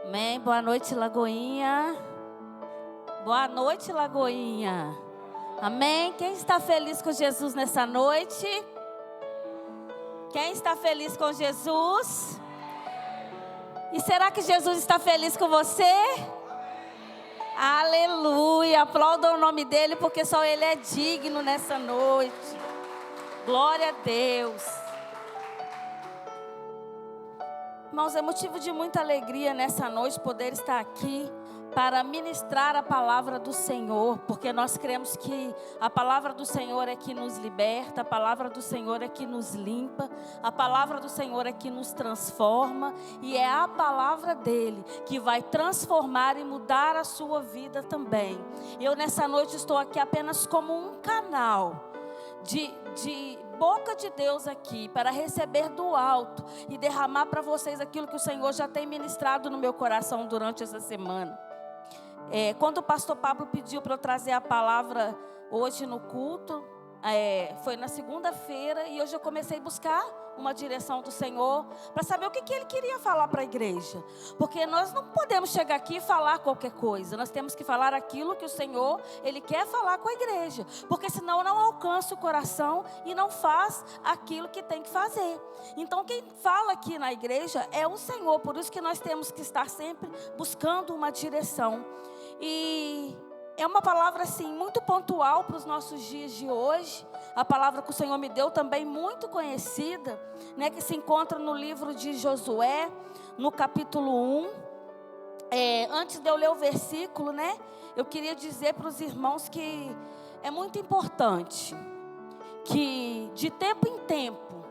Amém. Boa noite, Lagoinha. Boa noite, Lagoinha. Amém. Quem está feliz com Jesus nessa noite? Quem está feliz com Jesus? E será que Jesus está feliz com você? Aleluia. Aplaudam o nome dele, porque só ele é digno nessa noite. Glória a Deus. Irmãos, é motivo de muita alegria nessa noite poder estar aqui para ministrar a palavra do Senhor, porque nós cremos que a palavra do Senhor é que nos liberta, a palavra do Senhor é que nos limpa, a palavra do Senhor é que nos transforma, e é a palavra dele que vai transformar e mudar a sua vida também. Eu nessa noite estou aqui apenas como um canal de boca de Deus aqui, para receber do alto e derramar para vocês aquilo que o Senhor já tem ministrado no meu coração durante essa semana. Quando o pastor Pablo pediu para eu trazer a palavra hoje no culto, foi na segunda-feira, e hoje eu comecei a buscar uma direção do Senhor para saber o que ele queria falar para a igreja, porque nós não podemos chegar aqui e falar qualquer coisa, nós temos que falar aquilo que o Senhor, Ele quer falar com a igreja, porque senão não alcança o coração e não faz aquilo que tem que fazer. Então quem fala aqui na igreja é o Senhor, por isso que nós temos que estar sempre buscando uma direção. E é uma palavra assim muito pontual para os nossos dias de hoje. A palavra que o Senhor me deu também muito conhecida, né, que se encontra no livro de Josué, no capítulo 1. Antes de eu ler o versículo, né, eu queria dizer para os irmãos que é muito importante que de tempo em tempo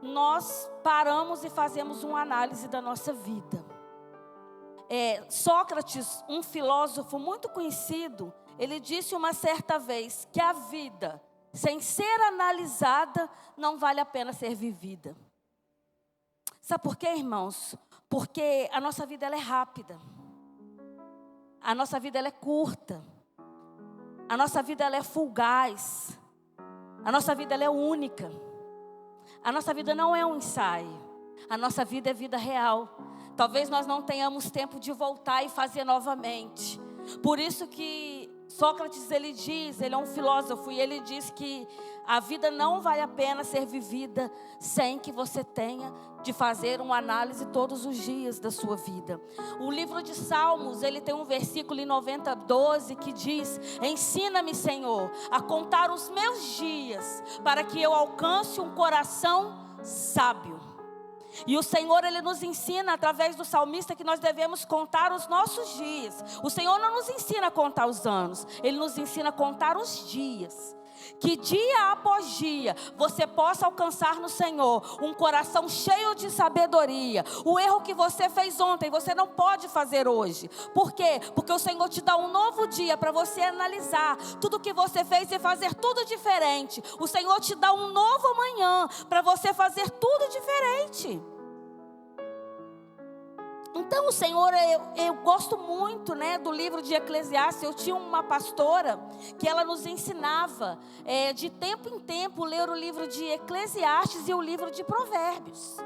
nós paramos e fazemos uma análise da nossa vida. Sócrates, um filósofo muito conhecido, ele disse uma certa vez que a vida, sem ser analisada, não vale a pena ser vivida. Sabe por quê, irmãos? Porque a nossa vida ela é rápida. A nossa vida ela é curta. A nossa vida ela é fugaz. A nossa vida ela é única. A nossa vida não é um ensaio. A nossa vida é vida real. Talvez nós não tenhamos tempo de voltar e fazer novamente. Por isso que Sócrates, ele é um filósofo, e ele diz que a vida não vale a pena ser vivida sem que você tenha de fazer uma análise todos os dias da sua vida. O livro de Salmos, ele tem um versículo em 90:12 que diz: ensina-me, Senhor, a contar os meus dias, para que eu alcance um coração sábio. E o Senhor, Ele nos ensina através do salmista que nós devemos contar os nossos dias. O Senhor não nos ensina a contar os anos, Ele nos ensina a contar os dias. Que dia após dia você possa alcançar no Senhor um coração cheio de sabedoria. O erro que você fez ontem, você não pode fazer hoje. Por quê? Porque o Senhor te dá um novo dia para você analisar tudo que você fez e fazer tudo diferente. O Senhor te dá um novo amanhã para você fazer tudo diferente. Então o Senhor, eu gosto muito, né, do livro de Eclesiastes. Eu tinha uma pastora que ela nos ensinava de tempo em tempo ler o livro de Eclesiastes e o livro de Provérbios.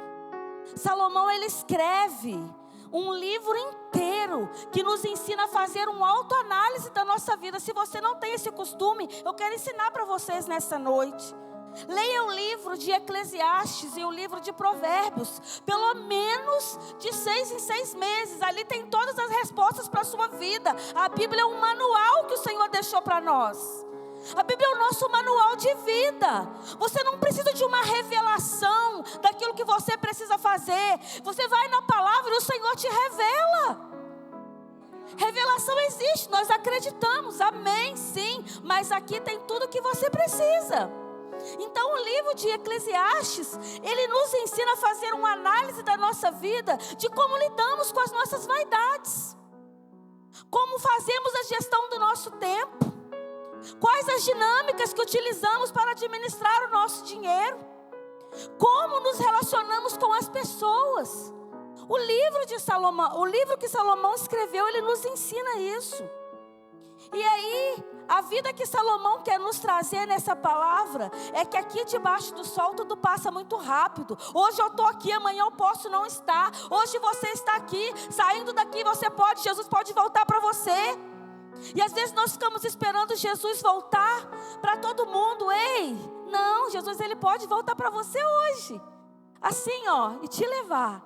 Salomão, ele escreve um livro inteiro que nos ensina a fazer uma autoanálise da nossa vida. Se você não tem esse costume, eu quero ensinar para vocês nessa noite. Leia o livro de Eclesiastes e o livro de Provérbios, pelo menos de 6 em 6 meses. Ali tem todas as respostas para a sua vida. A Bíblia é um manual que o Senhor deixou para nós. A Bíblia é o nosso manual de vida. Você não precisa de uma revelação daquilo que você precisa fazer. Você vai na palavra e o Senhor te revela. Revelação existe, nós acreditamos, amém, sim. Mas aqui tem tudo o que você precisa. Então o livro de Eclesiastes, ele nos ensina a fazer uma análise da nossa vida, de como lidamos com as nossas vaidades, como fazemos a gestão do nosso tempo, quais as dinâmicas que utilizamos para administrar o nosso dinheiro, como nos relacionamos com as pessoas. O livro que Salomão escreveu, ele nos ensina isso. E aí, A vida que Salomão quer nos trazer nessa palavra é que aqui debaixo do sol tudo passa muito rápido. Hoje eu estou aqui, amanhã eu posso não estar. Hoje você está aqui, saindo daqui Jesus pode voltar para você. E às vezes nós ficamos esperando Jesus voltar para todo mundo. Ei, não, Jesus ele pode voltar para você hoje. Assim e te levar.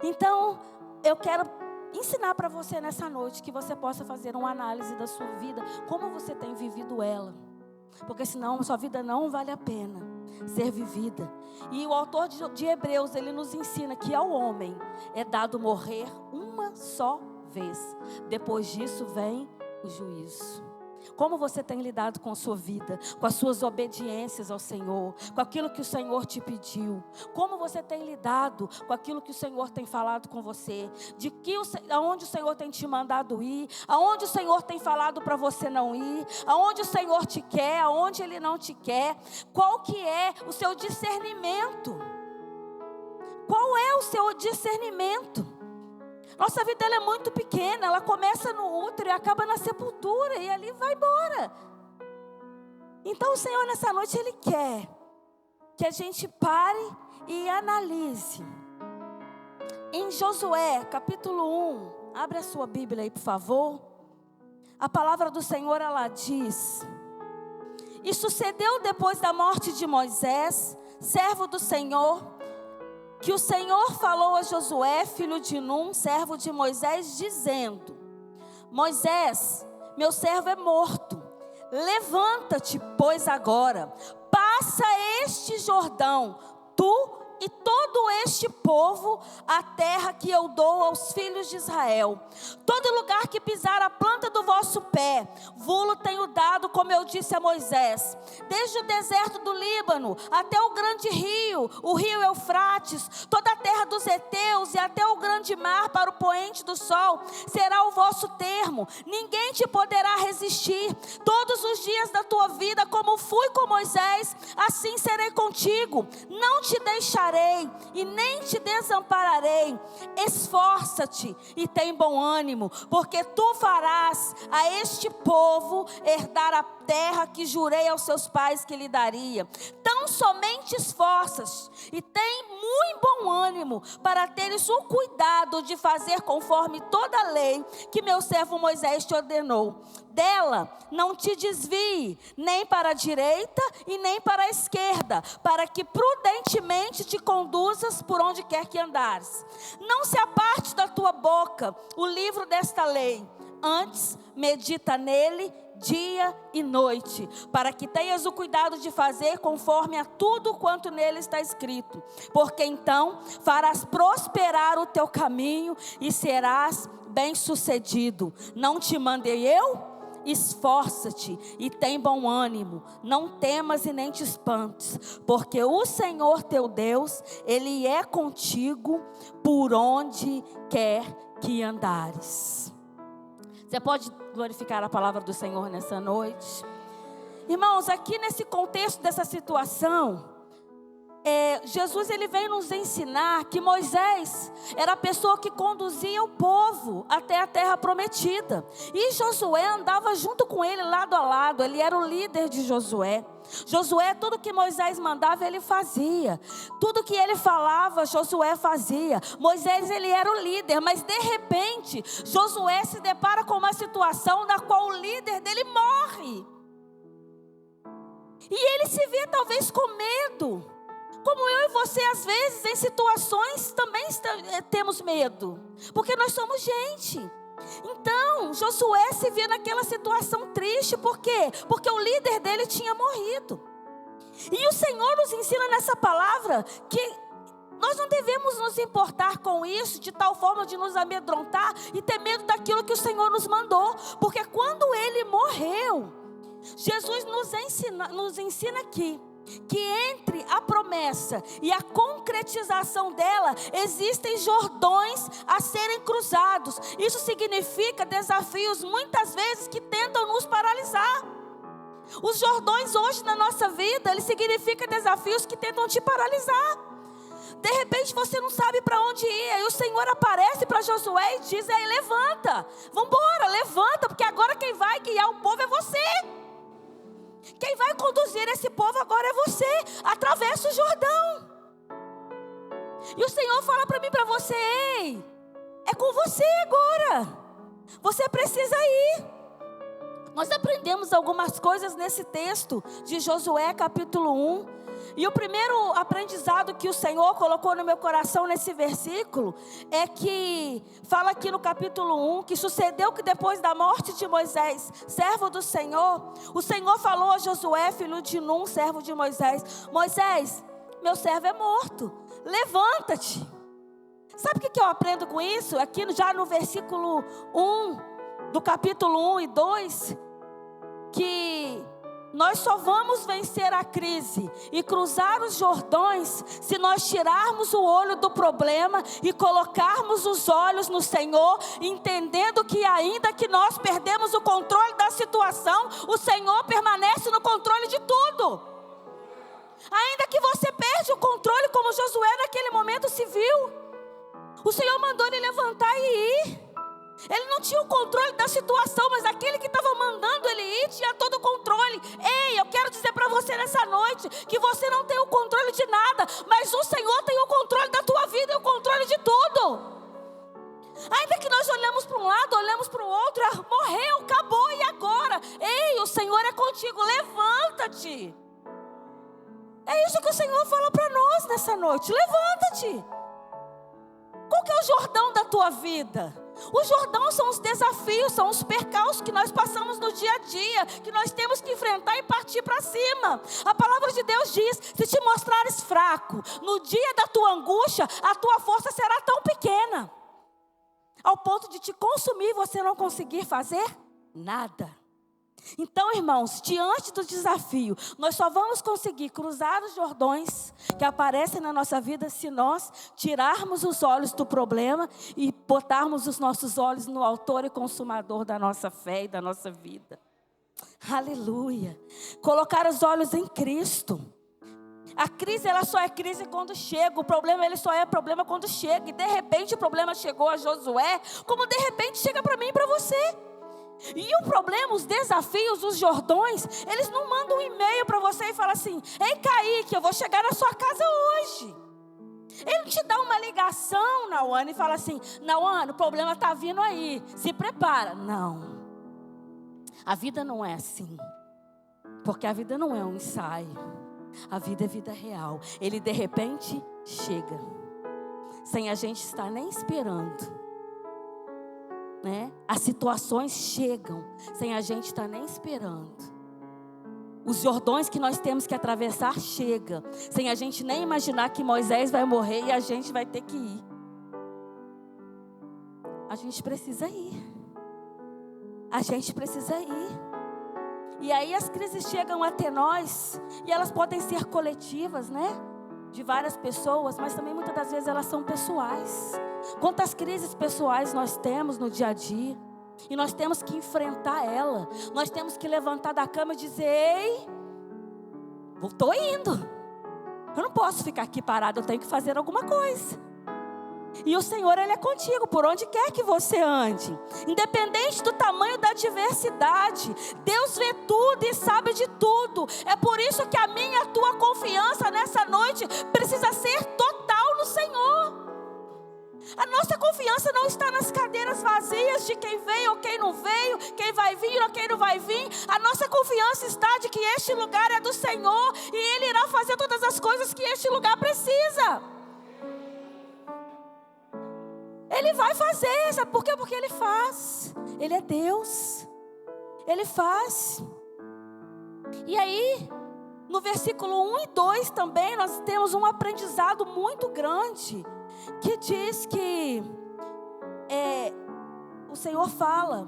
Então eu quero ensinar para você nessa noite que você possa fazer uma análise da sua vida, como você tem vivido ela, porque senão a sua vida não vale a pena ser vivida. E o autor de Hebreus, ele nos ensina que ao homem é dado morrer uma só vez, depois disso vem o juízo. Como você tem lidado com a sua vida, com as suas obediências ao Senhor, com aquilo que o Senhor te pediu? Como você tem lidado com aquilo que o Senhor tem falado com você? Aonde o Senhor tem te mandado ir? Aonde o Senhor tem falado para você não ir? Aonde o Senhor te quer? Aonde Ele não te quer? Qual que é o seu discernimento? Qual é o seu discernimento? Nossa vida ela é muito pequena, ela começa no útero e acaba na sepultura e ali vai embora. Então o Senhor nessa noite Ele quer que a gente pare e analise. Em Josué capítulo 1, abre a sua Bíblia aí por favor. A palavra do Senhor ela diz: e sucedeu depois da morte de Moisés, servo do Senhor, que o Senhor falou a Josué, filho de Num, servo de Moisés, dizendo: Moisés, meu servo é morto. Levanta-te, pois agora, passa este Jordão, tu e todo este povo, a terra que eu dou aos filhos de Israel. Todo lugar que pisar a planta do vosso pé, vulo tenho dado, como eu disse a Moisés. Desde o deserto do Líbano até o grande rio, o rio Eufrates, toda a terra dos heteus e até o grande mar para o poente do sol, será o vosso termo. Ninguém te poderá resistir. Todos os dias da tua vida, como fui com Moisés, assim serei contigo. Não te deixarei e nem te desampararei. Esforça-te e tem bom ânimo, porque tu farás a este povo herdar a terra que jurei aos seus pais que lhe daria. Tão somente esforças e tem muito bom ânimo, para teres o cuidado de fazer conforme toda a lei que meu servo Moisés te ordenou. Dela não te desvie, nem para a direita e nem para a esquerda, para que prudentemente te conduzas por onde quer que andares. Não se aparte da tua boca o livro desta lei, antes medita nele dia e noite, para que tenhas o cuidado de fazer conforme a tudo quanto nele está escrito, porque então farás prosperar o teu caminho e serás bem-sucedido. Não te mandei eu? Esforça-te e tem bom ânimo, não temas e nem te espantes, porque o Senhor teu Deus, Ele é contigo por onde quer que andares. Você pode glorificar a palavra do Senhor nessa noite? Irmãos, aqui nesse contexto dessa situação, Jesus ele vem nos ensinar que Moisés era a pessoa que conduzia o povo até a terra prometida. E Josué andava junto com ele lado a lado, ele era o líder de Josué. Josué, tudo que Moisés mandava, ele fazia. Tudo que ele falava, Josué fazia. Moisés, ele era o líder, mas de repente, Josué se depara com uma situação na qual o líder dele morre. E ele se vê talvez com medo. Como eu e você, às vezes, em situações também temos medo, porque nós somos gente. Então, Josué se vê naquela situação triste, por quê? Porque o líder dele tinha morrido. E o Senhor nos ensina nessa palavra que nós não devemos nos importar com isso, de tal forma de nos amedrontar e ter medo daquilo que o Senhor nos mandou. Porque quando ele morreu, Jesus nos ensina aqui, que entre a promessa e a concretização dela, existem Jordões a serem cruzados. Isso significa desafios muitas vezes que tentam nos paralisar. Os Jordões hoje na nossa vida, eles significam desafios que tentam te paralisar. De repente você não sabe para onde ir, aí o Senhor aparece para Josué e diz: levanta, vamos embora, levanta, porque agora quem vai guiar o povo é você. Quem vai conduzir esse povo agora é você. Atravessa o Jordão. E o Senhor fala para mim, para você: ei, é com você agora. Você precisa ir. Nós aprendemos algumas coisas nesse texto de Josué capítulo 1. E o primeiro aprendizado que o Senhor colocou no meu coração nesse versículo é que fala aqui no capítulo 1 que sucedeu que depois da morte de Moisés, servo do Senhor, o Senhor falou a Josué, filho de Num, servo de Moisés: Moisés, meu servo é morto, levanta-te. Sabe o que eu aprendo com isso? Aqui já no versículo 1 do capítulo 1 e 2, que nós só vamos vencer a crise e cruzar os Jordões se nós tirarmos o olho do problema e colocarmos os olhos no Senhor, entendendo que ainda que nós perdemos o controle da situação, o Senhor permanece no controle de tudo. Ainda que você perde o controle, como Josué naquele momento se viu, o Senhor mandou ele levantar e ir. Ele não tinha o controle da situação, mas aquele que estava mandando ele ir tinha todo o controle. Ei, eu quero dizer para você nessa noite que você não tem o controle de nada, mas o Senhor tem o controle da tua vida e o controle de tudo. Ainda que nós olhamos para um lado, olhamos para o outro, morreu, acabou, e agora? Ei, o Senhor é contigo, levanta-te. É isso que o Senhor fala para nós nessa noite: levanta-te. Qual que é o Jordão da tua vida? O Jordão são os desafios, são os percalços que nós passamos no dia a dia, que nós temos que enfrentar e partir para cima. A palavra de Deus diz: se te mostrares fraco, no dia da tua angústia, a tua força será tão pequena, ao ponto de te consumir e você não conseguir fazer nada. Então, irmãos, diante do desafio, nós só vamos conseguir cruzar os Jordões que aparecem na nossa vida se nós tirarmos os olhos do problema e botarmos os nossos olhos no autor e consumador da nossa fé e da nossa vida. Aleluia. Colocar os olhos em Cristo. A crise, ela só é crise quando chega. O problema, ele só é problema quando chega. E de repente o problema chegou a Josué, como de repente chega para mim e para você. E o problema, os desafios, os Jordões, eles não mandam um e-mail para você e falam assim: ei, Kaique, eu vou chegar na sua casa hoje. Ele não te dá uma ligação, Nauane, e fala assim: Nauane, o problema está vindo aí, se prepara. Não, a vida não é assim, porque a vida não é um ensaio, a vida é vida real. Ele de repente chega, sem a gente estar nem esperando. As situações chegam sem a gente estar nem esperando. Os Jordões que nós temos que atravessar chegam sem a gente nem imaginar que Moisés vai morrer e a gente vai ter que ir. A gente precisa ir. A gente precisa ir. E aí as crises chegam até nós e elas podem ser coletivas, de várias pessoas, mas também muitas das vezes elas são pessoais. Quantas crises pessoais nós temos no dia a dia, e nós temos que enfrentar ela. Nós temos que levantar da cama e dizer: ei, estou indo, eu não posso ficar aqui parado, eu tenho que fazer alguma coisa. E o Senhor, Ele é contigo por onde quer que você ande, independente do tamanho da adversidade. Deus vê tudo e sabe de tudo. É por isso que a minha e a tua confiança nessa noite precisa ser total no Senhor. A nossa confiança não está nas cadeiras vazias de quem veio ou quem não veio, quem vai vir ou quem não vai vir. A nossa confiança está de que este lugar é do Senhor e Ele irá fazer todas as coisas que este lugar precisa. Ele vai fazer, sabe por quê? Porque Ele faz. Ele é Deus. Ele faz. E aí, no versículo 1 e 2 também, nós temos um aprendizado muito grande, que diz que o Senhor fala: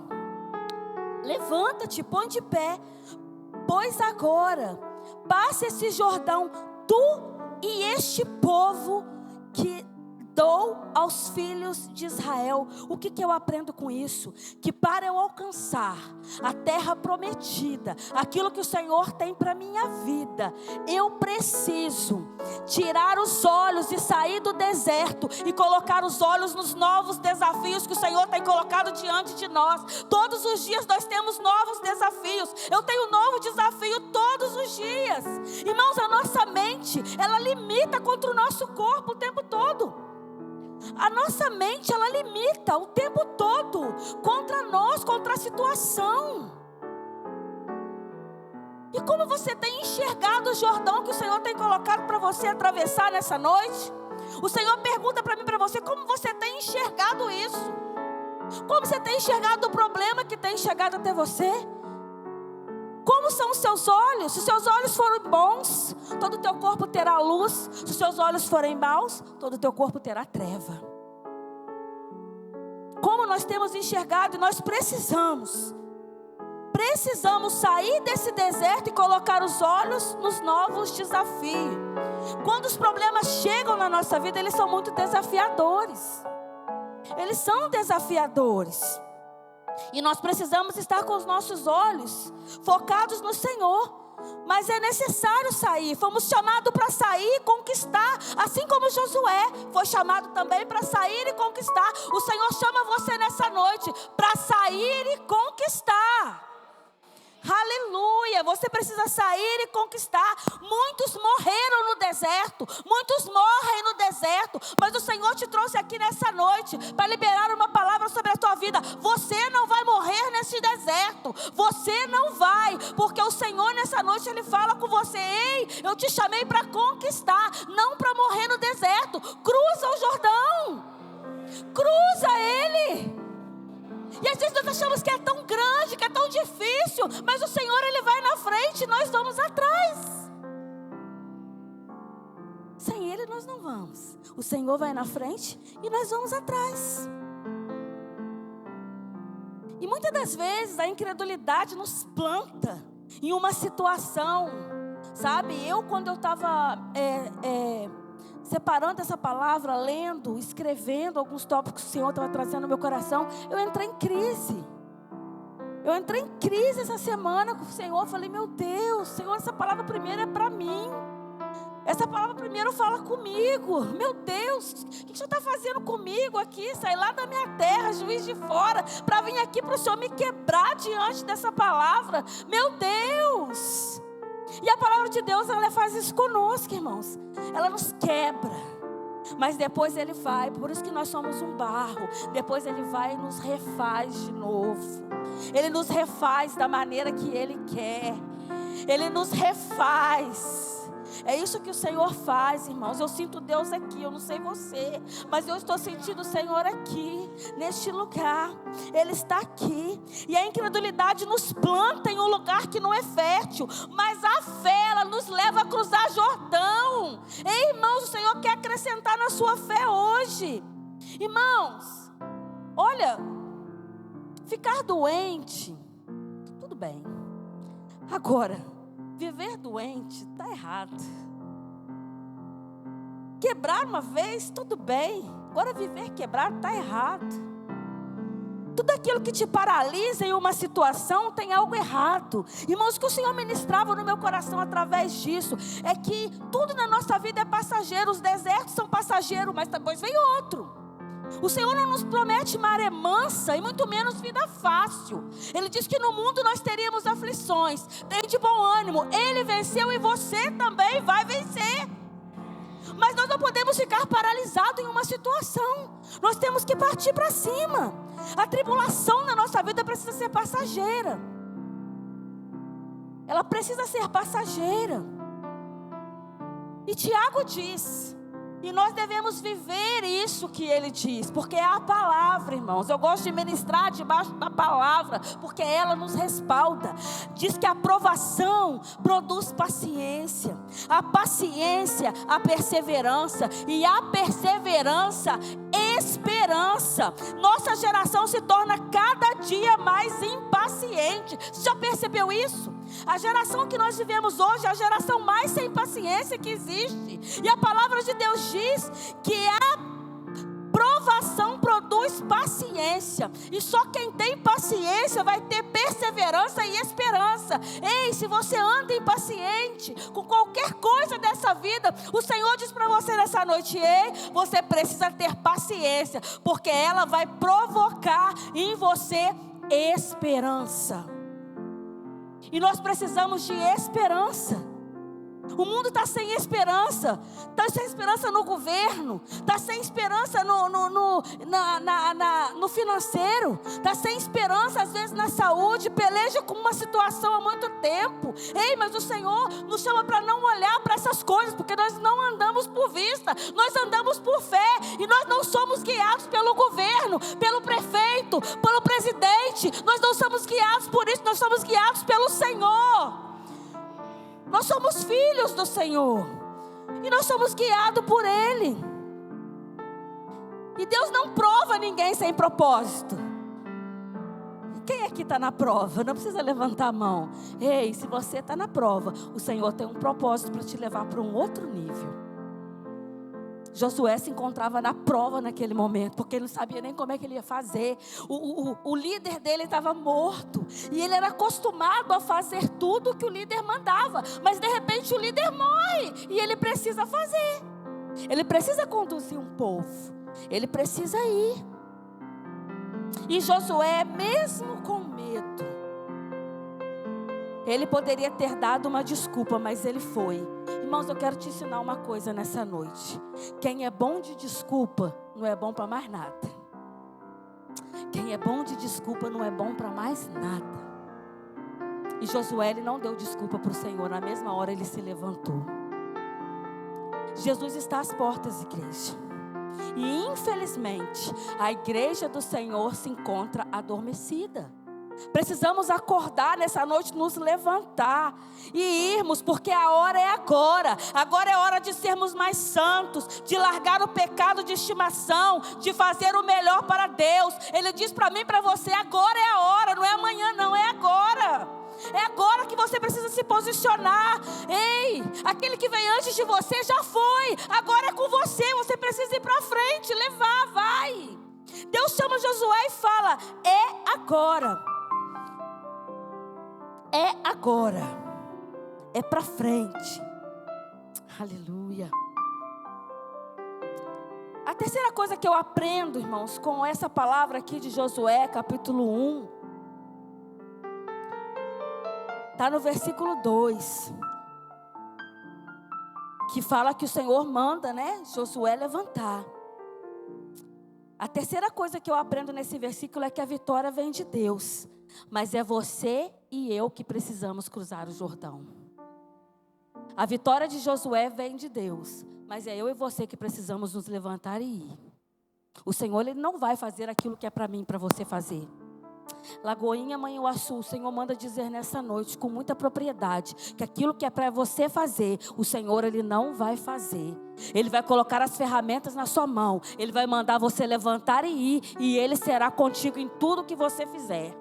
levanta-te, põe de pé, pois agora passe esse Jordão, tu e este povo que dou aos filhos de Israel. O que eu aprendo com isso? Que para eu alcançar a terra prometida, aquilo que o Senhor tem para minha vida, eu preciso tirar os olhos e sair do deserto e colocar os olhos nos novos desafios que o Senhor tem colocado diante de nós. Todos os dias nós temos novos desafios. Eu tenho um novo desafio todos os dias. Irmãos, a nossa mente, ela limita contra o nosso corpo o tempo todo. A nossa mente, ela limita o tempo todo contra nós, contra a situação. E como você tem enxergado o Jordão que o Senhor tem colocado para você atravessar nessa noite? O Senhor pergunta para mim e para você, como você tem enxergado isso? Como você tem enxergado o problema que tem chegado até você? Como são os seus olhos? Se os seus olhos forem bons, todo o teu corpo terá luz. Se os seus olhos forem maus, todo o teu corpo terá treva. Como nós temos enxergado, e nós precisamos sair desse deserto e colocar os olhos nos novos desafios. Quando os problemas chegam na nossa vida, eles são muito desafiadores. Eles são desafiadores. E nós precisamos estar com os nossos olhos focados no Senhor. Mas é necessário sair. Fomos chamados para sair e conquistar. Assim como Josué foi chamado também para sair e conquistar. O Senhor chama você nessa noite para sair e conquistar. Aleluia, você precisa sair e conquistar. Muitos morreram no deserto, muitos morrem no deserto, mas o Senhor te trouxe aqui nessa noite para liberar uma palavra sobre a tua vida. Você não vai morrer nesse deserto, você não vai, porque o Senhor nessa noite Ele fala com você: ei, eu te chamei para conquistar, não para morrer no deserto. Cruza o Jordão, cruza ele. E às vezes nós achamos que é tão grande, que é tão difícil, mas o Senhor, Ele vai na frente e nós vamos atrás. Sem Ele nós não vamos. O Senhor vai na frente e nós vamos atrás. E muitas das vezes a incredulidade nos planta em uma situação, sabe? Quando eu estava separando essa palavra, lendo, escrevendo alguns tópicos que o Senhor estava trazendo no meu coração, eu entrei em crise. Eu entrei em crise essa semana com o Senhor. Falei: meu Deus, Senhor, essa palavra primeiro é para mim. Essa palavra primeiro fala comigo. Meu Deus, o que o Senhor está fazendo comigo aqui? Sair lá da minha terra, Juiz de Fora, para vir aqui para o Senhor me quebrar diante dessa palavra. Meu Deus! E a palavra de Deus, ela faz isso conosco, irmãos. Ela nos quebra, mas depois Ele vai. Por isso que nós somos um barro. Depois Ele vai e nos refaz de novo. Ele nos refaz da maneira que Ele quer. Ele nos refaz. É isso que o Senhor faz, irmãos. Eu sinto Deus aqui, eu não sei você, mas eu estou sentindo o Senhor aqui, neste lugar. Ele está aqui. E a incredulidade nos planta em um lugar que não é fértil, mas a fé, ela nos leva a cruzar Jordão. Ei, irmãos, o Senhor quer acrescentar na sua fé hoje. Irmãos, olha, ficar doente, tudo bem. Agora, viver doente está errado. Quebrar uma vez, tudo bem. Agora viver quebrado está errado. Tudo aquilo que te paralisa em uma situação tem algo errado. Irmãos, o que o Senhor ministrava no meu coração através disso é que tudo na nossa vida é passageiro. Os desertos são passageiros, mas depois vem outro. O Senhor não nos promete maré mansa e muito menos vida fácil. Ele diz que no mundo nós teríamos aflições. Tem de bom ânimo. Ele venceu e você também vai vencer. Mas nós não podemos ficar paralisados em uma situação. Nós temos que partir para cima. A tribulação na nossa vida precisa ser passageira. Ela precisa ser passageira. E Tiago diz... E nós devemos viver isso que ele diz, porque é a palavra, irmãos. Eu gosto de ministrar debaixo da palavra, porque ela nos respalda. Diz que a provação produz paciência, a paciência, a perseverança, e a perseverança, esperança. Nossa geração se torna cada dia mais impaciente. Você já percebeu isso? A geração que nós vivemos hoje é a geração mais sem paciência que existe. E a palavra de Deus diz que a provação produz paciência. E só quem tem paciência vai ter perseverança e esperança. Ei, se você anda impaciente com qualquer coisa dessa vida, o Senhor diz para você nessa noite: ei, você precisa ter paciência, porque ela vai provocar em você esperança. E nós precisamos de esperança. O mundo está sem esperança. Está sem esperança no governo. Está sem esperança no financeiro. Está sem esperança às vezes na saúde. Peleja com uma situação há muito tempo. Ei, mas o Senhor nos chama para não olhar para essas coisas, porque nós não andamos por vista, nós andamos por fé. E nós não somos guiados pelo governo, pelo prefeito, pelo presidente. Nós não somos guiados por isso, nós somos guiados pelo Senhor. Nós somos filhos do Senhor. E nós somos guiados por Ele. E Deus não prova ninguém sem propósito. Quem aqui está na prova? Não precisa levantar a mão. Ei, se você está na prova, o Senhor tem um propósito para te levar para um outro nível. Josué se encontrava na prova naquele momento, porque ele não sabia nem como é que ele ia fazer. O líder dele estava morto, e ele era acostumado a fazer tudo o que o líder mandava, mas de repente o líder morre, e ele precisa fazer. Ele precisa conduzir um povo, ele precisa ir. E Josué, mesmo com medo, ele poderia ter dado uma desculpa, mas ele foi. Irmãos, eu quero te ensinar uma coisa nessa noite. Quem é bom de desculpa, não é bom para mais nada. Quem é bom de desculpa, não é bom para mais nada. E Josué, ele não deu desculpa para o Senhor. Na mesma hora ele se levantou. Jesus está às portas, igreja. E infelizmente, a igreja do Senhor se encontra adormecida. Precisamos acordar nessa noite, nos levantar e irmos, porque a hora é agora. Agora é hora de sermos mais santos, de largar o pecado de estimação, de fazer o melhor para Deus. Ele diz para mim e para você: agora é a hora, não é amanhã não, é agora. É agora que você precisa se posicionar. Ei, aquele que veio antes de você já foi, agora é com você. Você precisa ir para frente, levar, vai. Deus chama Josué e fala: é agora. É agora, é para frente. Aleluia. A terceira coisa que eu aprendo, irmãos, com essa palavra aqui de Josué, capítulo 1, está no versículo 2, que fala que o Senhor manda, Josué levantar. A terceira coisa que eu aprendo nesse versículo é que a vitória vem de Deus, mas é você e eu que precisamos cruzar o Jordão. A vitória de Josué vem de Deus, mas é eu e você que precisamos nos levantar e ir. O Senhor, Ele não vai fazer aquilo que é para mim e para você fazer. Lagoinha, Manhuaçu, o Senhor manda dizer nessa noite com muita propriedade que aquilo que é para você fazer, o Senhor, Ele não vai fazer. Ele vai colocar as ferramentas na sua mão, Ele vai mandar você levantar e ir, e Ele será contigo em tudo que você fizer.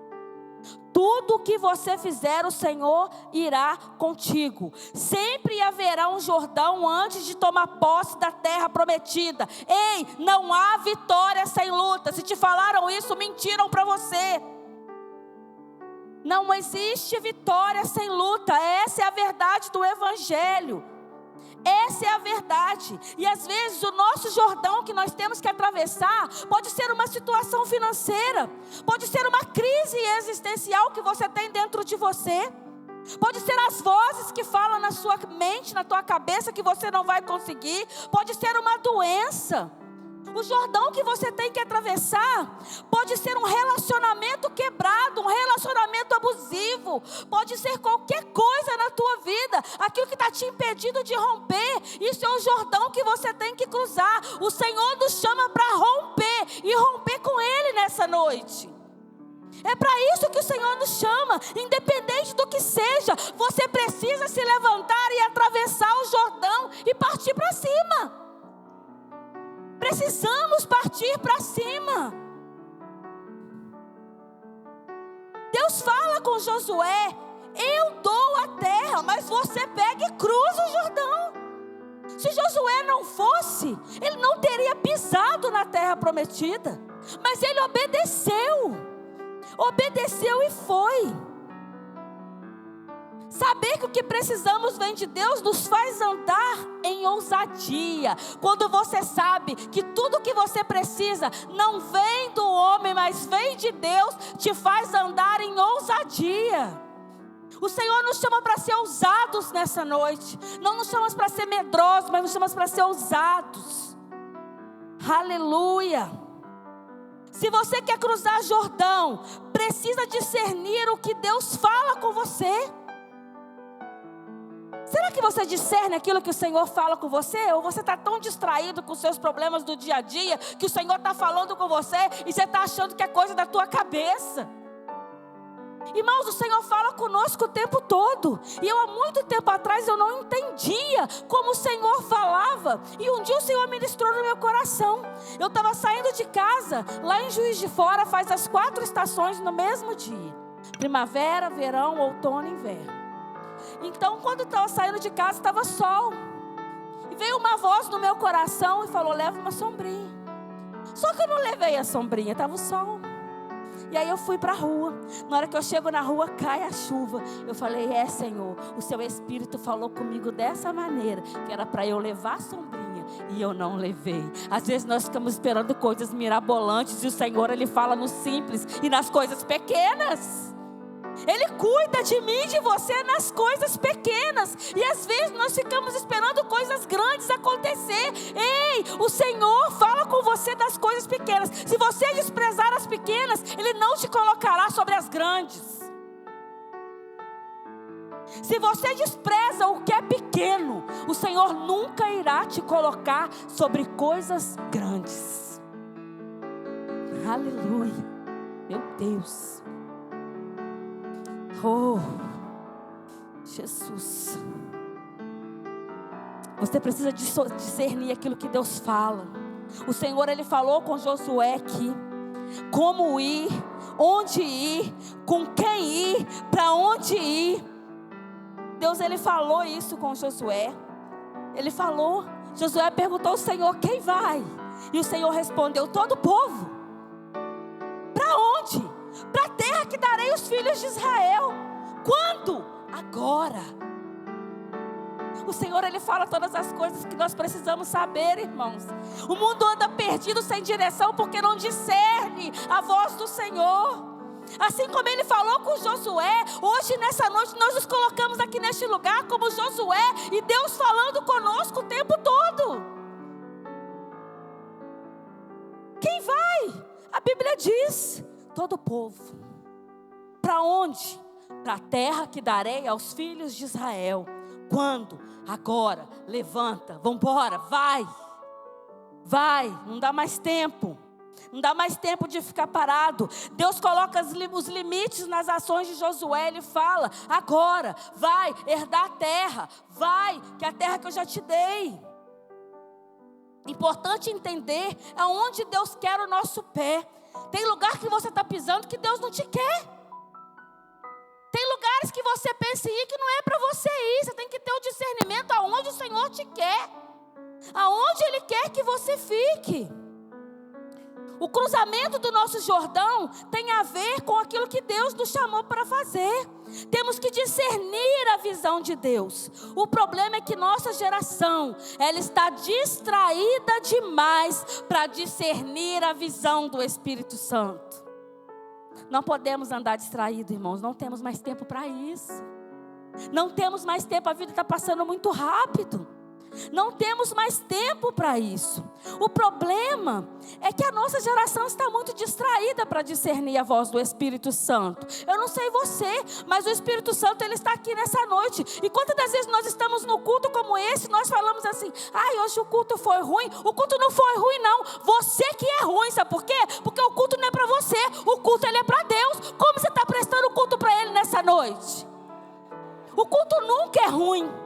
Tudo que você fizer, o Senhor irá contigo. Sempre haverá um Jordão antes de tomar posse da terra prometida. Ei, não há vitória sem luta. Se te falaram isso, mentiram para você. Não existe vitória sem luta. Essa é a verdade do Evangelho. Essa é a verdade. E às vezes o nosso Jordão que nós temos que atravessar pode ser uma situação financeira, pode ser uma crise existencial que você tem dentro de você, pode ser as vozes que falam na sua mente, na tua cabeça que você não vai conseguir, pode ser uma doença. O Jordão que você tem que atravessar pode ser um relacionamento quebrado, um relacionamento abusivo, pode ser qualquer coisa na tua vida, aquilo que está te impedindo de romper. Isso é o Jordão que você tem que cruzar. O Senhor nos chama para romper e romper com Ele nessa noite. É para isso que o Senhor nos chama, independente do que seja, você precisa se levantar e atravessar o Jordão e partir para cima. Precisamos partir para cima. Deus fala com Josué: eu dou a terra, mas você pega e cruza o Jordão. Se Josué não fosse, ele não teria pisado na terra prometida. Mas ele obedeceu e foi. Saber que o que precisamos vem de Deus nos faz andar em ousadia. Quando você sabe que tudo que você precisa não vem do homem, mas vem de Deus, te faz andar em ousadia. O Senhor nos chama para ser ousados nessa noite. Não nos chama para ser medrosos, mas nos chama para ser ousados. Aleluia. Se você quer cruzar Jordão, precisa discernir o que Deus fala com você. Será que você discerne aquilo que o Senhor fala com você? Ou você está tão distraído com os seus problemas do dia a dia, que o Senhor está falando com você e você está achando que é coisa da tua cabeça? Irmãos, o Senhor fala conosco o tempo todo. E eu há muito tempo atrás eu não entendia como o Senhor falava. E um dia o Senhor ministrou no meu coração. Eu estava saindo de casa, lá em Juiz de Fora, faz as 4 estações no mesmo dia: primavera, verão, outono e inverno. Então, quando eu estava saindo de casa, estava sol. E veio uma voz no meu coração e falou: leva uma sombrinha. Só que eu não levei a sombrinha, estava o sol. E aí eu fui para a rua. Na hora que eu chego na rua, cai a chuva. Eu falei: Senhor, o seu Espírito falou comigo dessa maneira, que era para eu levar a sombrinha, e eu não levei. Às vezes nós ficamos esperando coisas mirabolantes, e o Senhor, Ele fala no simples e nas coisas pequenas. Ele cuida de mim e de você nas coisas pequenas. E às vezes nós ficamos esperando coisas grandes acontecer. Ei, o Senhor fala com você das coisas pequenas. Se você desprezar as pequenas, Ele não te colocará sobre as grandes. Se você despreza o que é pequeno, o Senhor nunca irá te colocar sobre coisas grandes. Aleluia. Meu Deus. Oh, Jesus. Você precisa discernir aquilo que Deus fala. O Senhor, Ele falou com Josué aqui como ir, onde ir, com quem ir, para onde ir. Deus, Ele falou isso com Josué. Ele falou. Josué perguntou ao Senhor: quem vai? E o Senhor respondeu: todo o povo. Para onde? Para a terra que darei aos filhos de Israel. Quando? Agora. O Senhor, Ele fala todas as coisas que nós precisamos saber, irmãos. O mundo anda perdido, sem direção, porque não discerne a voz do Senhor. Assim como Ele falou com Josué, hoje nessa noite nós nos colocamos aqui neste lugar como Josué, e Deus falando conosco o tempo todo. Quem vai? A Bíblia diz: todo o povo. Para onde? Para a terra que darei aos filhos de Israel. Quando? Agora. Levanta, vamos embora, vai. Vai, não dá mais tempo. Não dá mais tempo de ficar parado. Deus coloca os limites nas ações de Josué. Ele fala: agora, vai herdar a terra. Vai, que é a terra que eu já te dei. Importante entender aonde Deus quer o nosso pé. Tem lugar que você está pisando que Deus não te quer. Tem lugares que você pensa em ir que não é para você ir. Você tem que ter o discernimento aonde o Senhor te quer. Aonde Ele quer que você fique. O cruzamento do nosso Jordão tem a ver com aquilo que Deus nos chamou para fazer. Temos que discernir a visão de Deus. O problema é que nossa geração, ela está distraída demais para discernir a visão do Espírito Santo. Não podemos andar distraídos, irmãos. Não temos mais tempo para isso. Não temos mais tempo, a vida está passando muito rápido. Não temos mais tempo para isso. O problema é que a nossa geração está muito distraída para discernir a voz do Espírito Santo. Eu não sei você, mas o Espírito Santo, ele está aqui nessa noite. E quantas das vezes nós estamos no culto como esse, nós falamos assim: ai, hoje o culto foi ruim. O culto não foi ruim, não. Você que é ruim, sabe por quê? Porque o culto não é para você, o culto, ele é para Deus. Como você está prestando culto para Ele nessa noite? O culto nunca é ruim.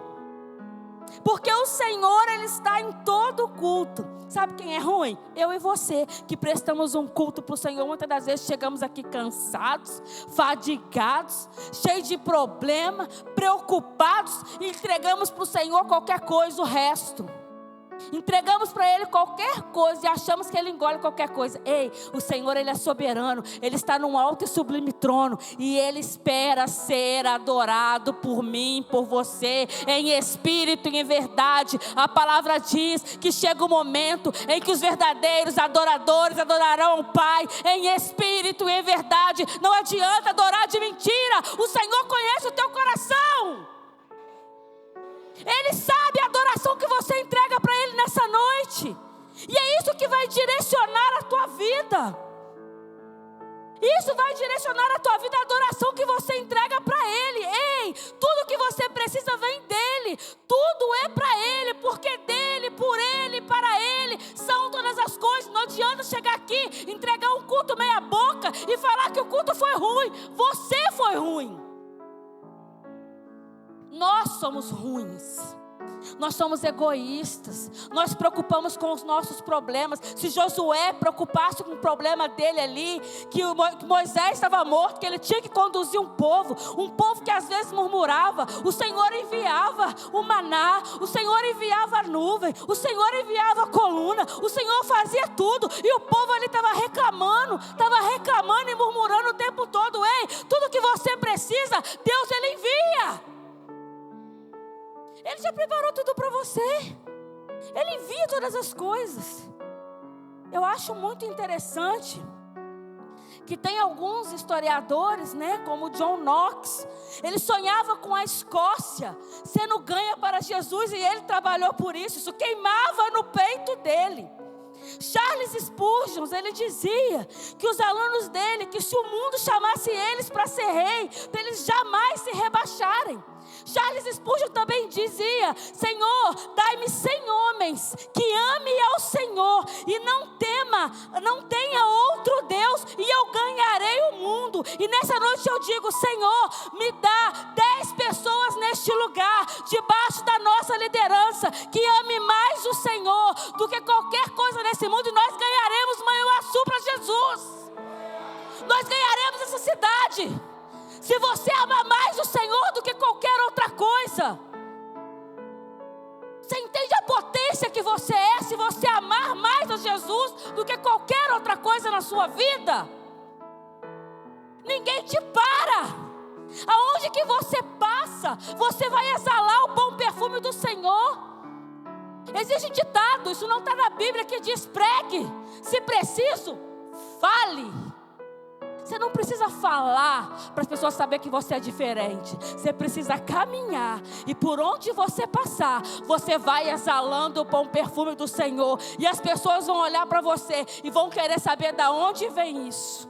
Porque o Senhor, Ele está em todo o culto. Sabe quem é ruim? Eu e você, que prestamos um culto para o Senhor. Muitas das vezes chegamos aqui cansados, fadigados, cheios de problema, preocupados, e entregamos para o Senhor qualquer coisa, o resto. Entregamos para Ele qualquer coisa e achamos que Ele engole qualquer coisa. Ei, o Senhor, Ele é soberano. Ele está num alto e sublime trono. E Ele espera ser adorado por mim, por você, em espírito e em verdade. A palavra diz que chega o momento em que os verdadeiros adoradores adorarão o Pai em espírito e em verdade. Não adianta adorar de mentira. O Senhor conhece o teu coração. Ele sabe a adoração que você entrega para Ele nessa noite. E é isso que vai direcionar a tua vida. Isso vai direcionar a tua vida, a adoração que você entrega para Ele. Ei, tudo que você precisa vem dEle. Tudo é para Ele, porque dEle, por Ele, para Ele são todas as coisas. Não adianta chegar aqui, entregar um culto meia boca e falar que o culto foi ruim. Você foi ruim. Nós somos ruins. Nós somos egoístas. Nós preocupamos com os nossos problemas. Se Josué preocupasse com o problema dele ali, que Moisés estava morto, que ele tinha que conduzir um povo que às vezes murmurava, o Senhor enviava o maná, o Senhor enviava a nuvem, o Senhor enviava a coluna, o Senhor fazia tudo, e o povo ali estava reclamando e murmurando o tempo todo. Ei, tudo que você precisa, Deus, Ele envia. Ele já preparou tudo para você. Ele envia todas as coisas. Eu acho muito interessante que tem alguns historiadores, como John Knox. Ele sonhava com a Escócia sendo ganha para Jesus, e ele trabalhou por isso. Isso queimava no peito dele. Charles Spurgeon, ele dizia que os alunos dele, que se o mundo chamasse eles para ser rei, para eles jamais se rebaixarem. Charles Spurgeon também dizia: Senhor, dai-me 100 homens que ame ao Senhor e não tenha outro Deus, e eu ganharei o mundo. E nessa noite eu digo: Senhor, me dá 10 pessoas neste lugar, debaixo da nossa liderança, que ame mais o Senhor do que qualquer coisa nesse mundo, e nós ganharemos Manhuaçu para Jesus. Nós ganharemos essa cidade. Se você ama mais o Senhor do que qualquer outra coisa. Você entende a potência que você é se você amar mais a Jesus do que qualquer outra coisa na sua vida? Ninguém te para. Aonde que você passa, você vai exalar o bom perfume do Senhor. Existe um ditado, isso não está na Bíblia, que diz: pregue, se preciso, fale. Você não precisa falar para as pessoas saberem que você é diferente. Você precisa caminhar, e por onde você passar, você vai exalando o bom perfume do Senhor. E as pessoas vão olhar para você e vão querer saber da onde vem isso.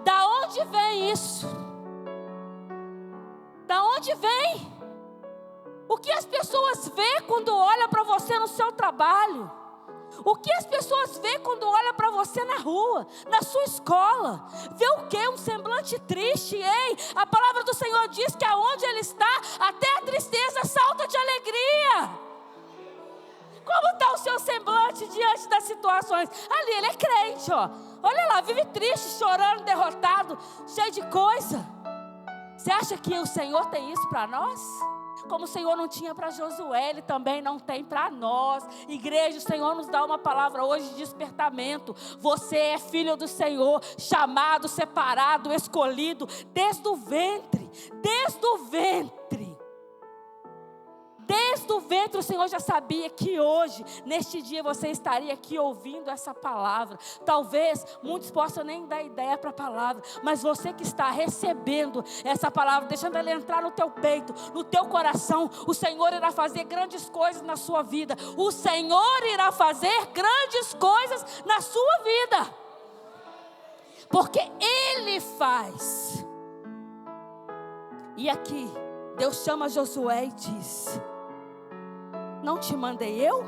Da onde vem isso? Da onde vem? O que as pessoas veem quando olham para você no seu trabalho? O que as pessoas veem quando olham para você na rua, na sua escola? Vê o quê? Um semblante triste. Ei, a palavra do Senhor diz que aonde Ele está, até a tristeza salta de alegria. Como está o seu semblante diante das situações? Ali, ele é crente, ó. Olha lá, vive triste, chorando, derrotado, cheio de coisa. Você acha que o Senhor tem isso para nós? Como o Senhor não tinha para Josué, Ele também não tem para nós. Igreja, o Senhor nos dá uma palavra hoje de despertamento. Você é filho do Senhor, chamado, separado, escolhido, desde o ventre. Desde o ventre. Desde o ventre o Senhor já sabia que hoje, neste dia, você estaria aqui ouvindo essa palavra. Talvez muitos possam nem dar ideia para a palavra, mas você que está recebendo essa palavra, deixando ela entrar no teu peito, no teu coração, o Senhor irá fazer grandes coisas na sua vida. O Senhor irá fazer grandes coisas na sua vida, porque Ele faz. E aqui Deus chama Josué e diz: não te mandei eu?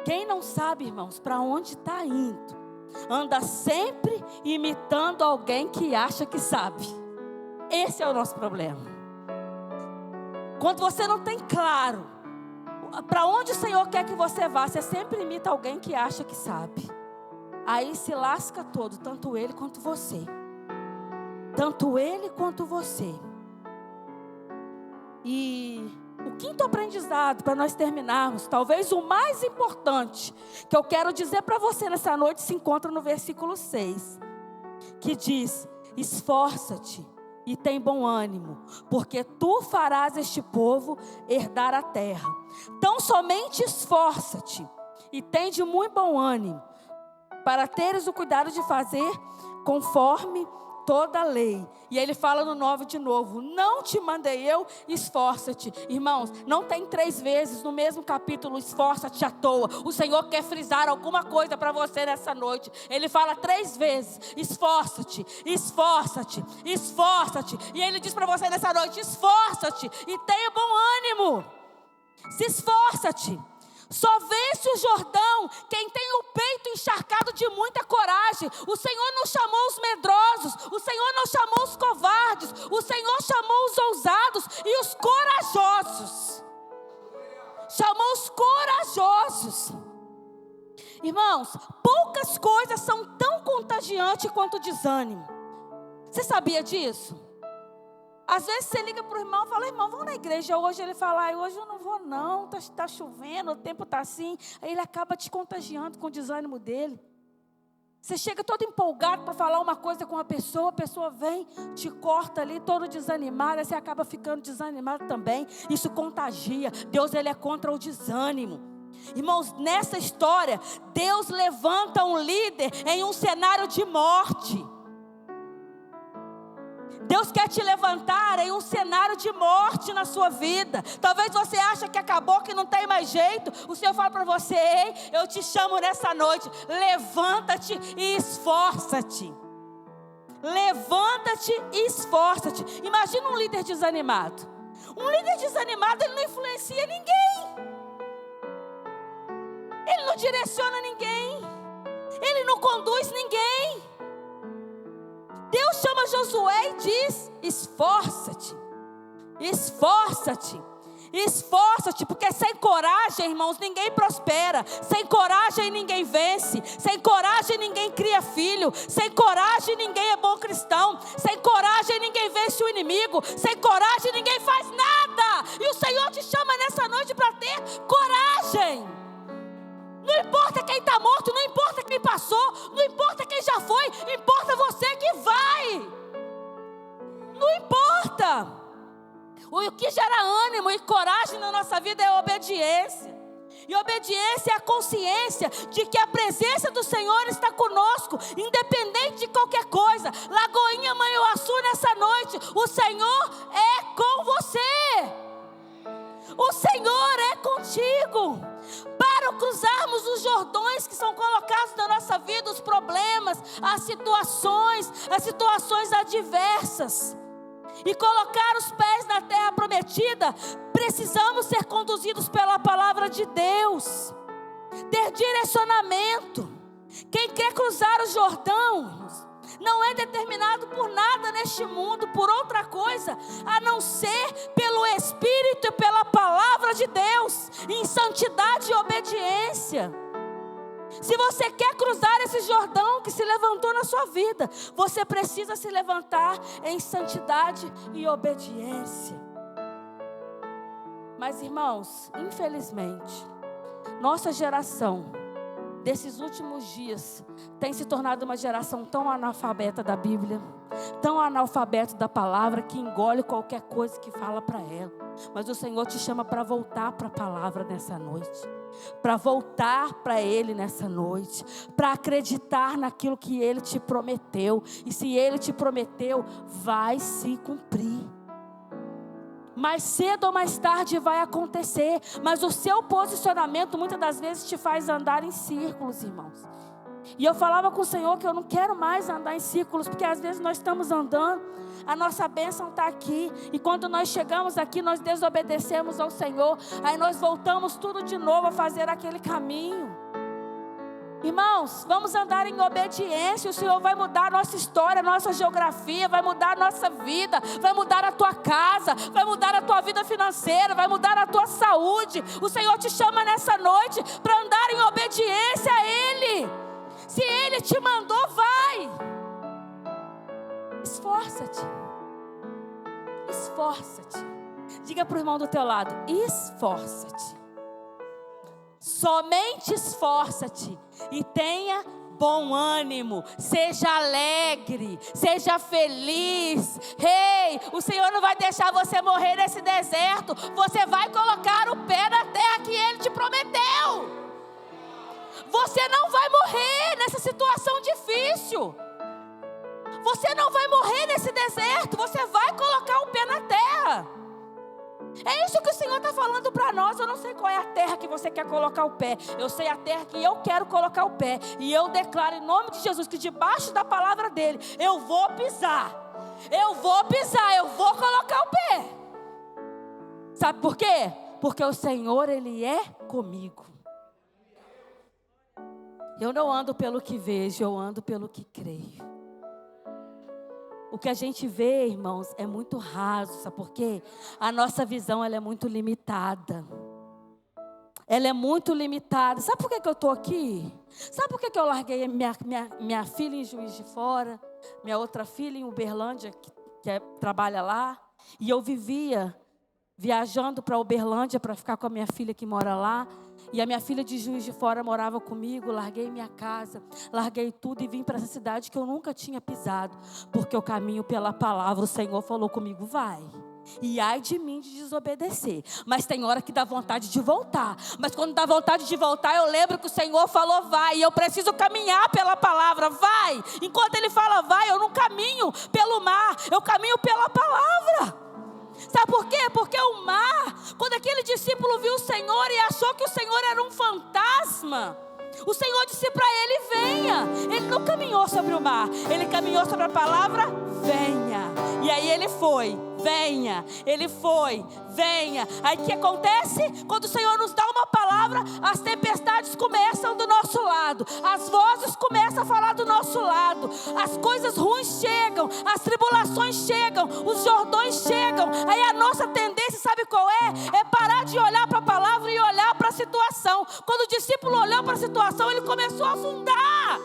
Quem não sabe, irmãos, para onde está indo, anda sempre imitando alguém que acha que sabe. Esse é o nosso problema. Quando você não tem claro para onde o Senhor quer que você vá, você sempre imita alguém que acha que sabe. Aí se lasca todo, tanto ele quanto você. Tanto ele quanto você. E O quinto aprendizado, para nós terminarmos, talvez o mais importante, que eu quero dizer para você nessa noite, se encontra no versículo 6, que diz: esforça-te e tem bom ânimo, porque tu farás este povo herdar a terra. Então somente esforça-te e tem de muito bom ânimo, para teres o cuidado de fazer conforme toda a lei. E ele fala no 9 de novo: não te mandei eu, esforça-te. Irmãos, não tem 3 vezes no mesmo capítulo esforça-te à toa. O Senhor quer frisar alguma coisa para você nessa noite. Ele fala 3 vezes: esforça-te, esforça-te, esforça-te. E ele diz para você nessa noite: esforça-te e tenha bom ânimo. Se esforça-te. Só vence o Jordão quem tem o peito encharcado de muita coragem. O Senhor não chamou os medrosos, o Senhor não chamou os covardes, o Senhor chamou os ousados e os corajosos. Chamou os corajosos. Irmãos, poucas coisas são tão contagiantes quanto o desânimo. Você sabia disso? Às vezes você liga para o irmão e fala: irmão, vamos na igreja hoje. Ele fala: hoje eu não vou não, está chovendo, o tempo está assim. Aí ele acaba te contagiando com o desânimo dele. Você chega todo empolgado para falar uma coisa com a pessoa vem, te corta ali, todo desanimado, aí você acaba ficando desanimado também. Isso contagia. Deus, ele é contra o desânimo. Irmãos, nessa história, Deus levanta um líder em um cenário de morte. Deus quer te levantar em um cenário de morte na sua vida. Talvez você ache que acabou, que não tem mais jeito. O Senhor fala para você: ei, eu te chamo nessa noite. Levanta-te e esforça-te. Levanta-te e esforça-te. Imagina um líder desanimado. Um líder desanimado, ele não influencia ninguém. Ele não direciona ninguém. Ele não conduz ninguém. Deus chama Josué e diz: esforça-te, esforça-te, esforça-te, porque sem coragem, irmãos, ninguém prospera. Sem coragem ninguém vence. Sem coragem ninguém cria filho. Sem coragem ninguém é bom cristão. Sem coragem ninguém vence o inimigo. Sem coragem ninguém faz nada. E o Senhor te chama nessa noite para ter coragem. Não importa quem está morto, não importa quem passou, não importa quem já foi, importa você que vai. Não importa. O que gera ânimo e coragem na nossa vida é a obediência. E obediência é a consciência de que a presença do Senhor está conosco, independente de qualquer coisa. Lagoinha Manhuaçu, nessa noite, o Senhor é com você. O Senhor é contigo. Para cruzarmos os Jordões que são colocados na nossa vida, os problemas, as situações adversas, e colocar os pés na terra prometida, precisamos ser conduzidos pela palavra de Deus, ter direcionamento. Quem quer cruzar o Jordão não é determinado por nada neste mundo, por outra coisa, a não ser pelo Espírito e pela palavra de Deus, em santidade e obediência. Se você quer cruzar esse Jordão que se levantou na sua vida, você precisa se levantar em santidade e obediência. Mas, irmãos, infelizmente, nossa geração desses últimos dias tem se tornado uma geração tão analfabeta da Bíblia, tão analfabeto da palavra, que engole qualquer coisa que fala para ela. Mas o Senhor te chama para voltar para a palavra nessa noite, para voltar para Ele nessa noite, para acreditar naquilo que Ele te prometeu. E se Ele te prometeu, vai se cumprir. Mais cedo ou mais tarde vai acontecer, mas o seu posicionamento muitas das vezes te faz andar em círculos, irmãos. E eu falava com o Senhor que eu não quero mais andar em círculos, porque às vezes nós estamos andando, a nossa bênção está aqui, e quando nós chegamos aqui, nós desobedecemos ao Senhor, aí nós voltamos tudo de novo a fazer aquele caminho. Irmãos, vamos andar em obediência. O Senhor vai mudar a nossa história, a nossa geografia, vai mudar a nossa vida, vai mudar a tua casa, vai mudar a tua vida financeira, vai mudar a tua saúde. O Senhor te chama nessa noite para andar em obediência a Ele. Se Ele te mandou, vai. Esforça-te. Esforça-te. Diga para o irmão do teu lado: esforça-te. Somente esforça-te e tenha bom ânimo, seja alegre, seja feliz. Ei, o Senhor não vai deixar você morrer nesse deserto. Você vai colocar o pé na terra que Ele te prometeu. Você não vai morrer nessa situação difícil. Você não vai morrer nesse deserto. Você vai colocar o pé na terra. É isso que o Senhor está falando para nós. Eu não sei qual é a terra que você quer colocar o pé. Eu sei a terra que eu quero colocar o pé. E eu declaro em nome de Jesus que debaixo da palavra dele eu vou pisar. Eu vou pisar, eu vou colocar o pé. Sabe por quê? Porque o Senhor, Ele é comigo. Eu não ando pelo que vejo, eu ando pelo que creio. O que a gente vê, irmãos, é muito raso, sabe por quê? A nossa visão, ela é muito limitada. Ela é muito limitada. Sabe por que eu estou aqui? Sabe por que eu larguei minha filha em Juiz de Fora, minha outra filha em Uberlândia, que trabalha lá, e eu vivia viajando para Uberlândia para ficar com a minha filha que mora lá. E a minha filha de Juiz de Fora morava comigo. Larguei minha casa, larguei tudo e vim para essa cidade que eu nunca tinha pisado. Porque eu caminho pela palavra. O Senhor falou comigo: vai. E ai de mim de desobedecer. Mas tem hora que dá vontade de voltar. Mas quando dá vontade de voltar, eu lembro que o Senhor falou: vai. E eu preciso caminhar pela palavra. Vai. Enquanto Ele fala vai, eu não caminho pelo mar. Eu caminho pela palavra. Sabe por quê? Porque o mar, quando aquele discípulo viu o Senhor e achou que o Senhor era um fantasma, o Senhor disse para ele: venha. Ele não caminhou sobre o mar, ele caminhou sobre a palavra venha. E aí ele foi, venha. Ele foi, venha. Aí o que acontece? Quando o Senhor nos dá uma palavra, as tempestades começam do nosso lado, as vozes começam a falar do nosso lado, as coisas ruins chegam, as tribulações chegam, os Jordões chegam. Aí a nossa tendência, sabe qual é? É parar de olhar para a palavra e olhar para a situação. Quando o discípulo olhou para a situação, ele começou a afundar.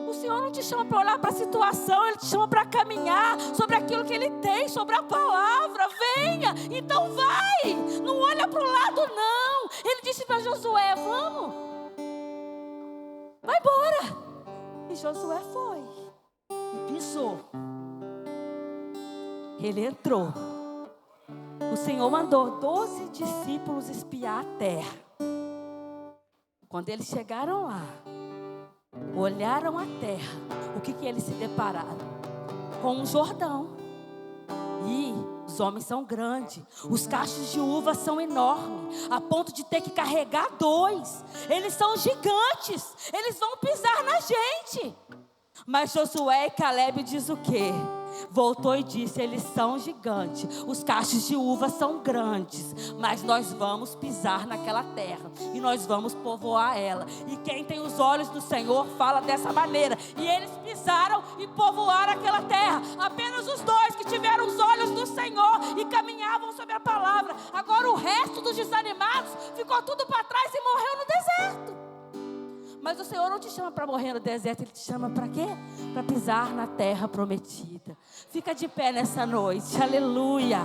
O Senhor não te chama para olhar para a situação, Ele te chama para caminhar sobre aquilo que Ele tem, sobre a palavra. Venha, então vai, não olha para o lado não. Ele disse para Josué: vamos, vai embora. E Josué foi e pisou. Ele entrou. O Senhor mandou 12 discípulos espiar a terra. Quando eles chegaram lá, olharam a terra, o que eles se depararam? Com um Jordão. E os homens são grandes, os cachos de uva são enormes, a ponto de ter que carregar 2. Eles são gigantes, eles vão pisar na gente. Mas Josué e Caleb diz o quê? Voltou e disse: eles são gigantes, os cachos de uva são grandes, mas nós vamos pisar naquela terra e nós vamos povoar ela. E quem tem os olhos do Senhor fala dessa maneira. E eles pisaram e povoaram aquela terra. Apenas os 2 que tiveram os olhos do Senhor e caminhavam sobre a palavra. Agora o resto dos desanimados ficou tudo para trás e morreu no deserto. Mas o Senhor não te chama para morrer no deserto, Ele te chama para quê? Para pisar na terra prometida. Fica de pé nessa noite, aleluia.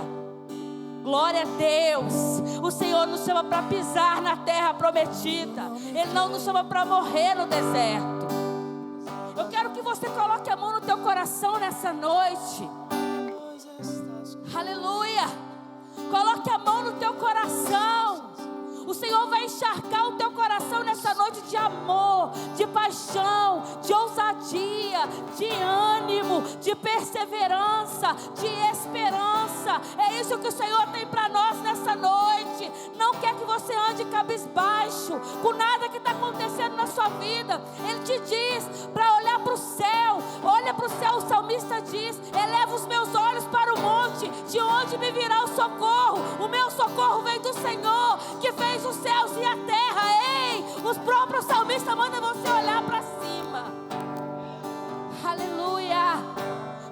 Glória a Deus. O Senhor nos chama para pisar na terra prometida. Ele não nos chama para morrer no deserto. Eu quero que você coloque a mão no teu coração nessa noite. Aleluia. Coloque a mão no teu coração. O Senhor vai encharcar o teu coração nessa noite de amor, de paixão, de ousadia, de ânimo, de perseverança, de esperança. É isso que o Senhor tem para nós nessa noite. Não quer que você ande cabisbaixo com nada que está acontecendo na sua vida. Ele te diz para olhar para o céu. Olha para o céu, o salmista diz: eleva os meus olhos para o monte, de onde me virá o socorro? O meu socorro vem do Senhor, que fez os céus e a terra. Ei, os próprios salmistas mandam você olhar para cima. Aleluia.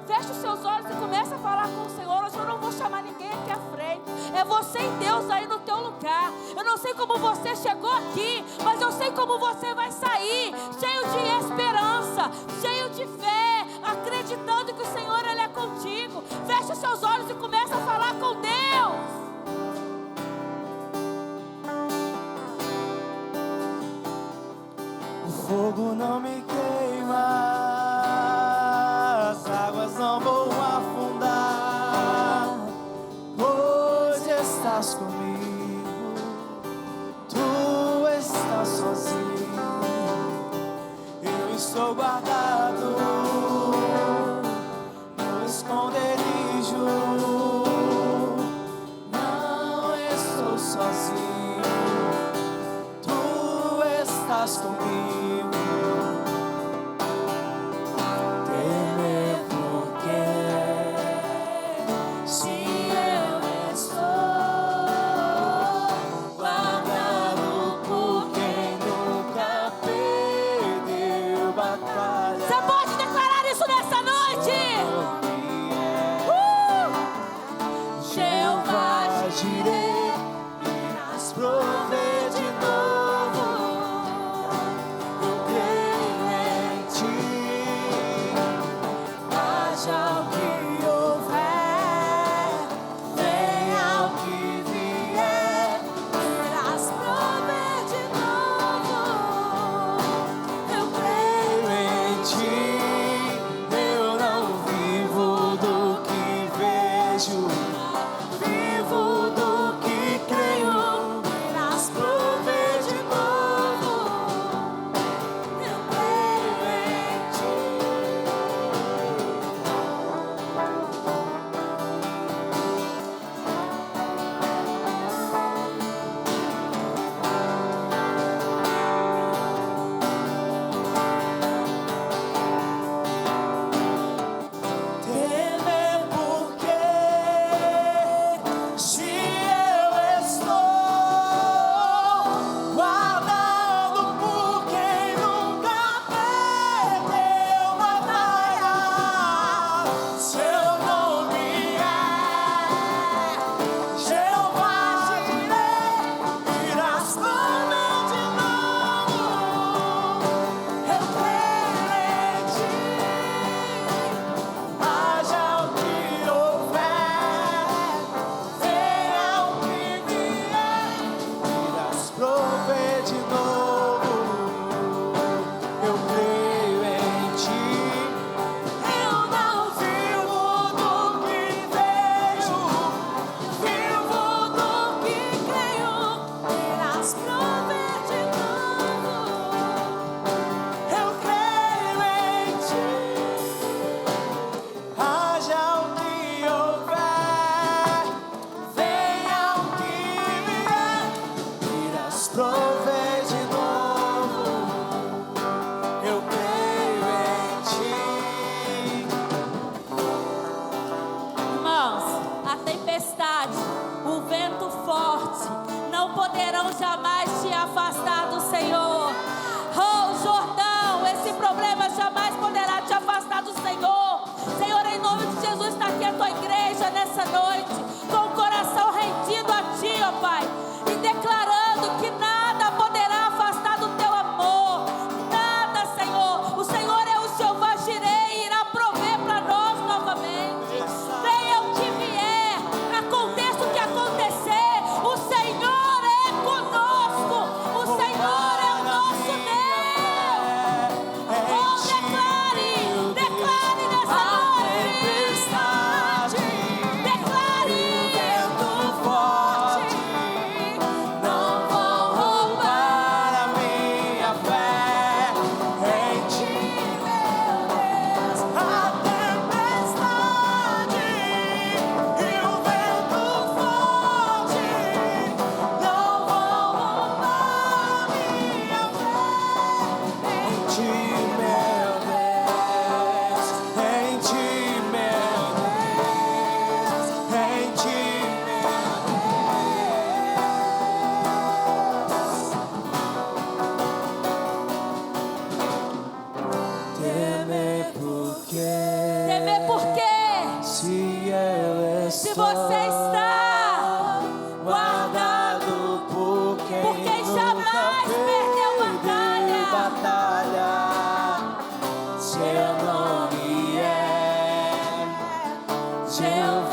Fecha os seus olhos e começa a falar com o Senhor. Hoje eu não vou chamar ninguém aqui à frente. É você e Deus aí no teu lugar. Eu não sei como você chegou aqui, mas eu sei como você vai sair, cheio de esperança, cheio de fé, acreditando que o Senhor, Ele é contigo. Fecha Feche os seus olhos e começa a falar com Deus. O fogo não me queima, as águas não vão afundar, pois estás comigo, tu estás sozinho, eu estou guardado no esconderijo, não estou sozinho, tu estás comigo. Se você está guardado por quem jamais perdeu batalha, seu nome é Jeová.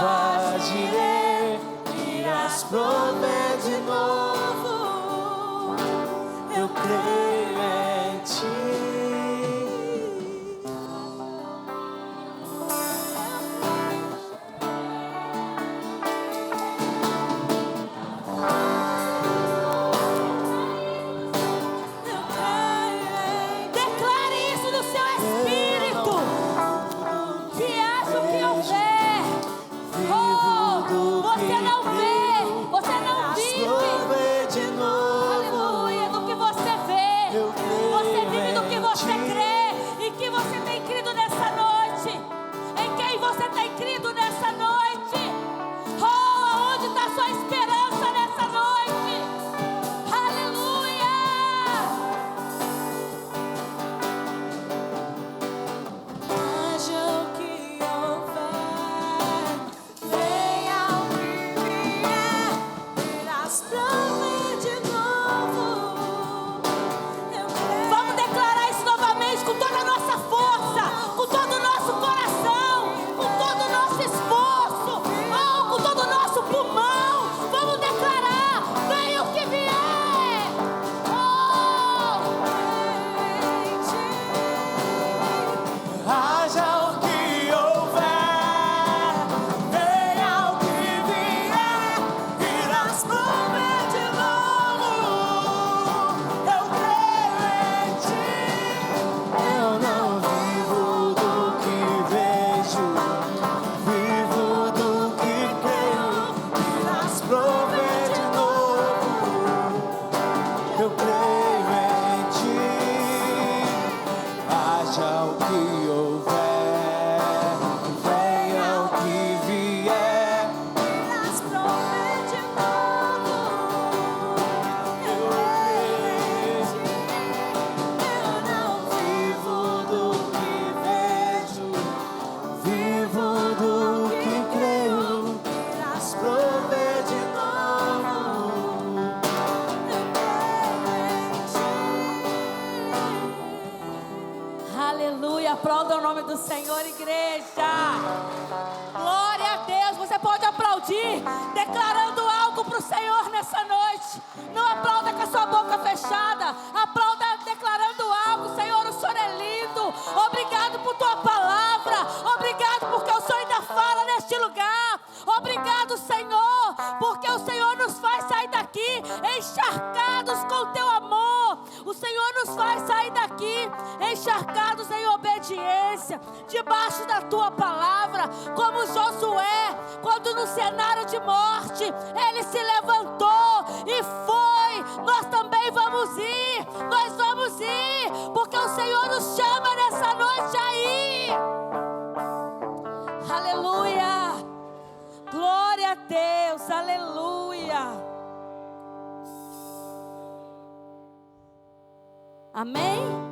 Aleluia, aplauda o nome do Senhor, igreja. Glória a Deus. Você pode aplaudir declarando algo para o Senhor nessa noite. Não aplauda com a sua boca fechada, aplauda declarando algo. Senhor, o Senhor é lindo. Obrigado por tua palavra. Obrigado porque o Senhor ainda fala neste lugar. Obrigado, Senhor, porque o Senhor nos faz sair daqui encharcados com o teu amor. O Senhor nos faz sair daqui encharcados em obediência, debaixo da tua palavra, como Josué, quando no cenário de morte, ele se levantou e foi. Nós também vamos ir, nós vamos ir, porque o Senhor nos chama nessa noite aí. Aleluia, glória a Deus, aleluia. Amém?